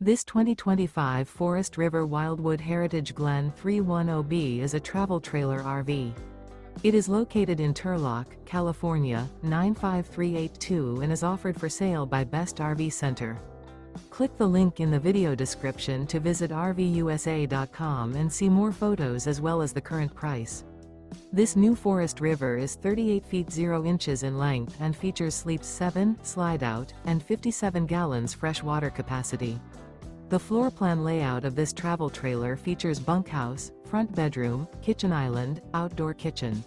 This 2025 Forest River Wildwood Heritage Glen 310B is a travel trailer RV. It is located in Turlock, California, 95382 and is offered for sale by Best RV Center. Click the link in the video description to visit RVUSA.com and see more photos as well as the current price. This new Forest River is 38 feet 0 inches in length and features sleeps 7, slide-out, and 57 gallons fresh water capacity. The floor plan layout of this travel trailer features bunkhouse, front bedroom, kitchen island, outdoor kitchen.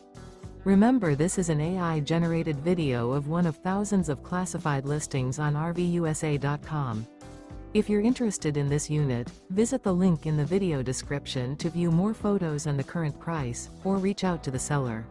Remember, this is an AI-generated video of one of thousands of classified listings on RVUSA.com. If you're interested in this unit, visit the link in the video description to view more photos and the current price, or reach out to the seller.